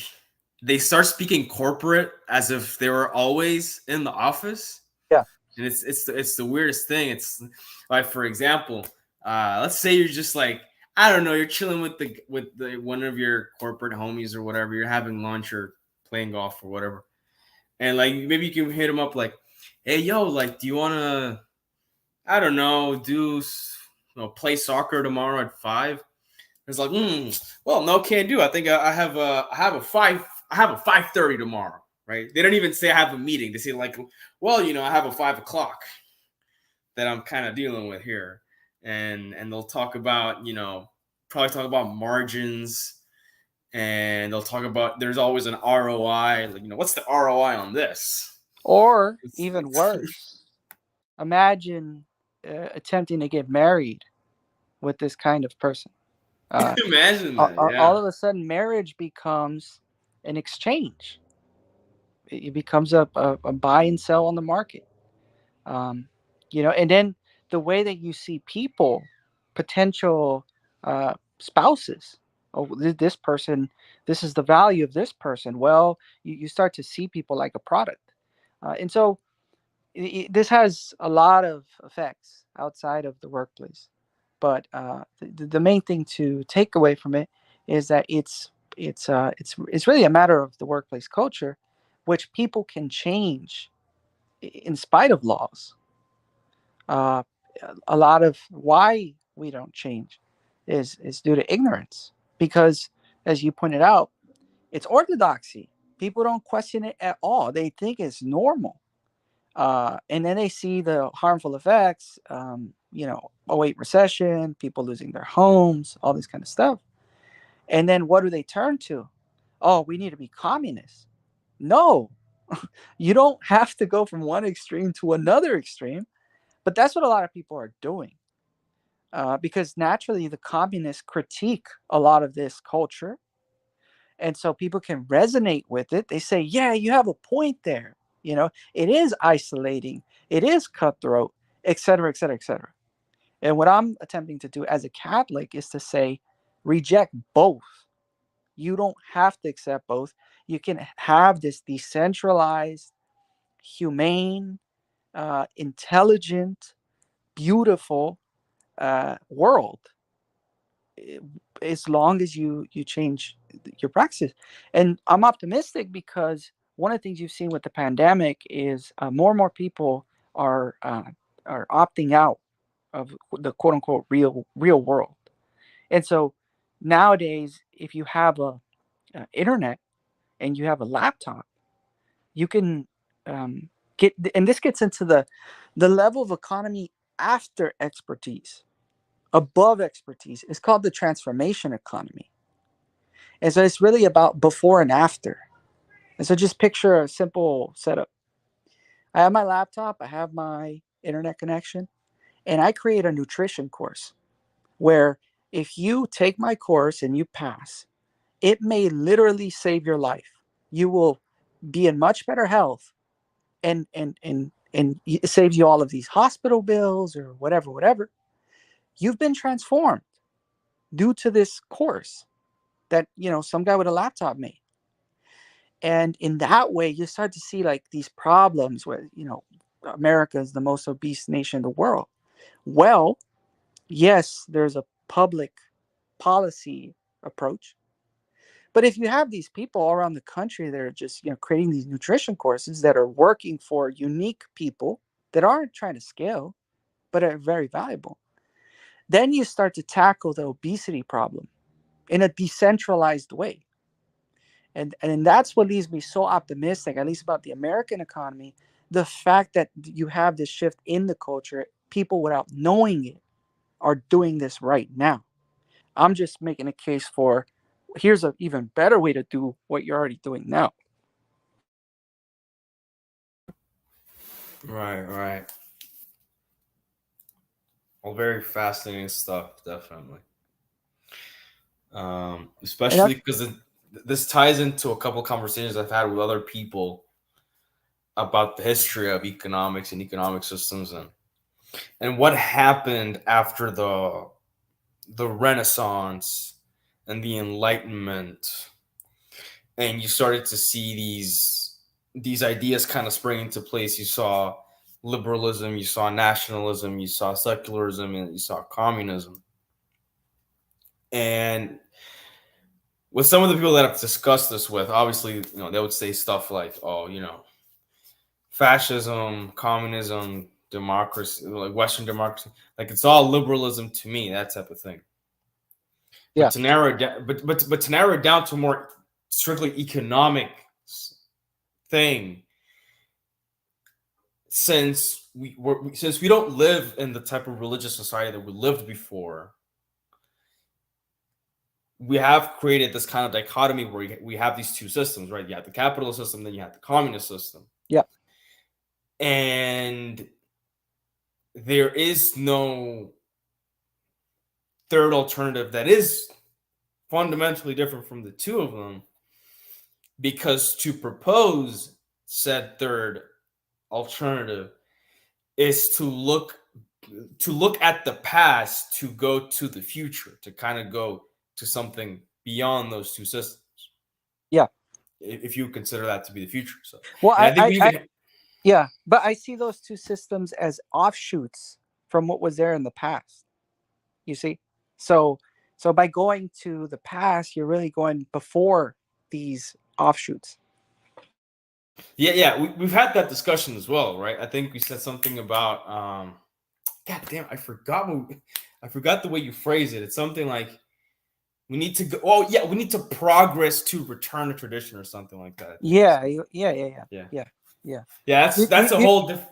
they start speaking corporate as if they were always in the office. Yeah. And it's the weirdest thing. It's like, for example, let's say you're just like, I don't know, you're chilling with the one of your corporate homies or whatever. You're having lunch or playing golf or whatever, and like maybe you can hit them up like, hey yo, like, do you wanna, I don't know, play soccer tomorrow at 5? It's like, well, no, can't do. I think I have a 5:30 tomorrow, right? They don't even say I have a meeting. They say like, well, I have a 5 o'clock that I'm kind of dealing with here, and they'll talk about, probably talk about margins, and they'll talk about there's always an ROI. Like, what's the ROI on this? Or even It's worse, imagine attempting to get married with this kind of person. Uh, imagine that, all yeah. of a sudden, marriage becomes an exchange. It becomes a buy and sell on the market. Um, and then the way that you see people, potential spouses. Oh, this person, this is the value of this person. Well, you start to see people like a product. And so this has a lot of effects outside of the workplace. But the main thing to take away from it is that it's really a matter of the workplace culture, which people can change in spite of laws. Uh, a lot of why we don't change is due to ignorance, because, as you pointed out, it's orthodoxy. People don't question it at all. They think it's normal. And then they see the harmful effects, '08 recession, people losing their homes, all this kind of stuff. And then what do they turn to? Oh, we need to be communists. No, you don't have to go from one extreme to another extreme. But that's what a lot of people are doing, because naturally the communists critique a lot of this culture. And so people can resonate with it. They say, yeah, you have a point there. It is isolating, it is cutthroat, et cetera, et cetera, et cetera. And what I'm attempting to do as a Catholic is to say, reject both. You don't have to accept both. You can have this decentralized, humane, intelligent, beautiful world, as long as you change your practices. And I'm optimistic because one of the things you've seen with the pandemic is more and more people are uh, are opting out of the quote unquote real world. And so nowadays, if you have a internet and you have a laptop, you can get, and this gets into the level of economy after expertise. Above expertise, it's called the transformation economy. And so it's really about before and after. And so just picture a simple setup. I have my laptop, I have my internet connection, and I create a nutrition course where if you take my course and you pass, it may literally save your life. You will be in much better health, and it saves you all of these hospital bills or whatever. You've been transformed due to this course that some guy with a laptop made. And in that way, you start to see like these problems where America is the most obese nation in the world. Well, yes, there's a public policy approach, but if you have these people all around the country that are just creating these nutrition courses that are working for unique people that aren't trying to scale but are very valuable, then you start to tackle the obesity problem in a decentralized way. And that's what leaves me so optimistic, at least about the American economy. The fact that you have this shift in the culture, people without knowing it are doing this right now. I'm just making a case for here's an even better way to do what you're already doing now. Right, right. Well, very fascinating stuff, definitely. And Especially because this ties into a couple conversations I've had with other people about the history of economics and economic systems, and what happened after the Renaissance and the Enlightenment, and you started to see these ideas kind of spring into place. You saw liberalism, you saw nationalism, you saw secularism, and you saw communism. And with some of the people that I've discussed this with, obviously, they would say stuff like, "Oh, fascism, communism, democracy, like Western democracy, like it's all liberalism to me," that type of thing. But yeah, to narrow it down, but to narrow it down to a more strictly economic thing, since we don't live in the type of religious society that we lived before, we have created this kind of dichotomy where we have these two systems, right? You have the capitalist system, then you have the communist system, yeah, and there is no third alternative that is fundamentally different from the two of them, because to propose said third alternative is to look at the past to go to the future, to kind of go to something beyond those two systems, yeah. if you consider that to be the future. So, Well, and I think we even yeah, but I see those two systems as offshoots from what was there in the past. You see, so by going to the past, you're really going before these offshoots. yeah, we've had that discussion as well, right? I think we said something about god damn, I forgot the way you phrase it. It's something like we need to go. Oh yeah, we need to progress to return to tradition or something like that. I think Yeah, yeah, yeah, yeah, yeah. yeah. You, That's a you, whole different.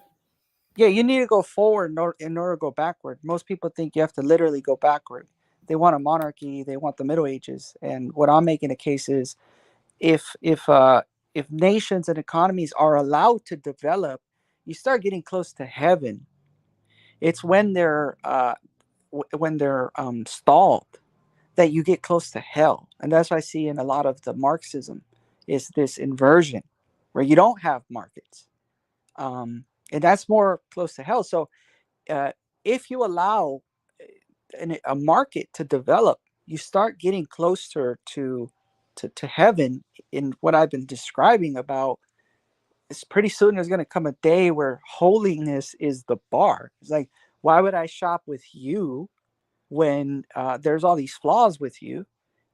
yeah, you need to go forward in order to go backward. Most people think you have to literally go backward. They want a monarchy. They want the Middle Ages. And what I'm making a case is, if nations and economies are allowed to develop, you start getting close to heaven. It's when they're stalled that you get close to hell, and that's what I see in a lot of the Marxism is this inversion where you don't have markets, and that's more close to hell. So uh, if you allow a market to develop, you start getting closer to heaven. In what I've been describing about, it's pretty soon there's going to come a day where holiness is the bar. It's like, why would I shop with you when there's all these flaws with you,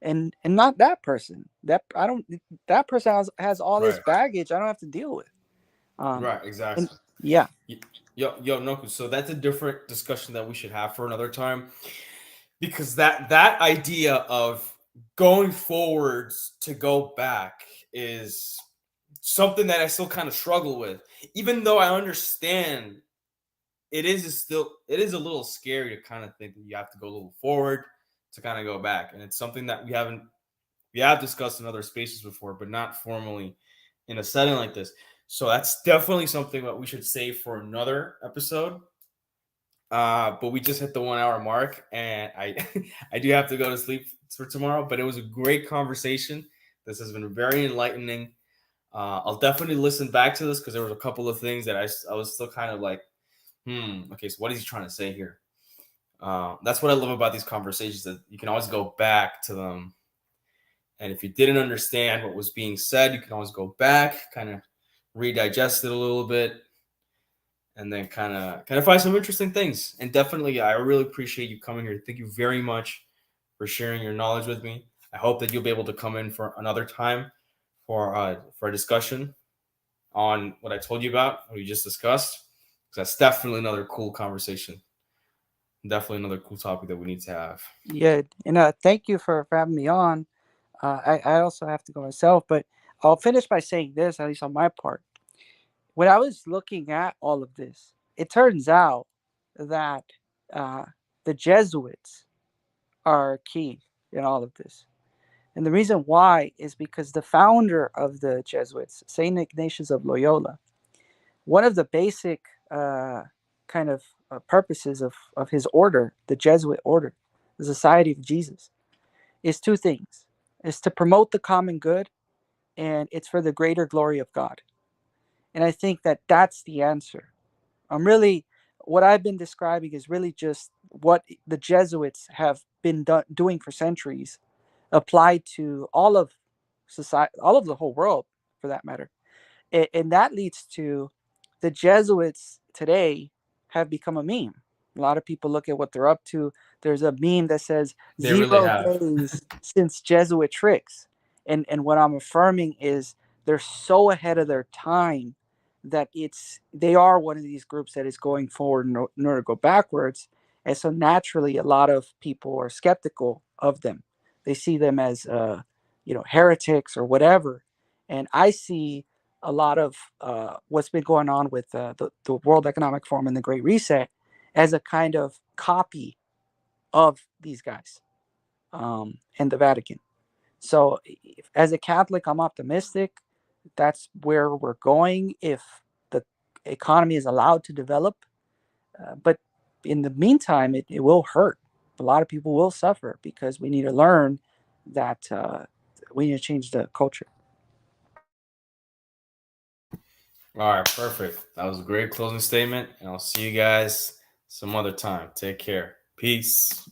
and not that person. That I don't. That person has all this Right. baggage I don't have to deal with. Um, Right. and Exactly. yeah, Yo, Noku. So that's a different discussion that we should have for another time, because that idea of going forwards to go back is something that I still kind of struggle with. Even though I understand it is a little scary to kind of think that you have to go a little forward to kind of go back, and it's something that we have discussed in other spaces before, but not formally in a setting like this. So that's definitely something that we should save for another episode. But we just hit the 1 hour mark, and I I do have to go to sleep for tomorrow. But it was a great conversation. This has been very enlightening. I'll definitely listen back to this because there was a couple of things that I was still kind of like, okay, so what is he trying to say here? That's what I love about these conversations, that you can always go back to them. And if you didn't understand what was being said, you can always go back, kind of redigest it a little bit, and then kind of find some interesting things. And definitely, I really appreciate you coming here. Thank you very much for sharing your knowledge with me. I hope that you'll be able to come in for another time for a discussion on what I told you about, what we just discussed. Because that's definitely another cool conversation. Definitely another cool topic that we need to have. yeah, and thank you for having me on. I also have to go myself, but I'll finish by saying this, at least on my part. When I was looking at all of this, it turns out that uh, the Jesuits are key in all of this. And the reason why is because the founder of the Jesuits, St. Ignatius of Loyola, one of the basic kind of purposes of his order, the Jesuit order, the Society of Jesus, is two things. It's to promote the common good, and it's for the greater glory of God. And I think that that's the answer. I'm really, what I've been describing is really just what the Jesuits have been doing for centuries, applied to all of society, all of the whole world, for that matter. And that leads to the Jesuits today have become a meme. A lot of people look at what they're up to. There's a meme that says They really 0 have. days since Jesuit tricks. And what I'm affirming is they're so ahead of their time that they are one of these groups that is going forward in order to go backwards. And so naturally, a lot of people are skeptical of them. They see them as heretics or whatever. And I see a lot of what's been going on with the World Economic Forum and the Great Reset as a kind of copy of these guys and the Vatican. So, as a Catholic, I'm optimistic. That's where we're going if the economy is allowed to develop. But in the meantime, it will hurt. A lot of people will suffer because we need to learn that we need to change the culture. All right, perfect. That was a great closing statement, and I'll see you guys some other time. Take care. Peace.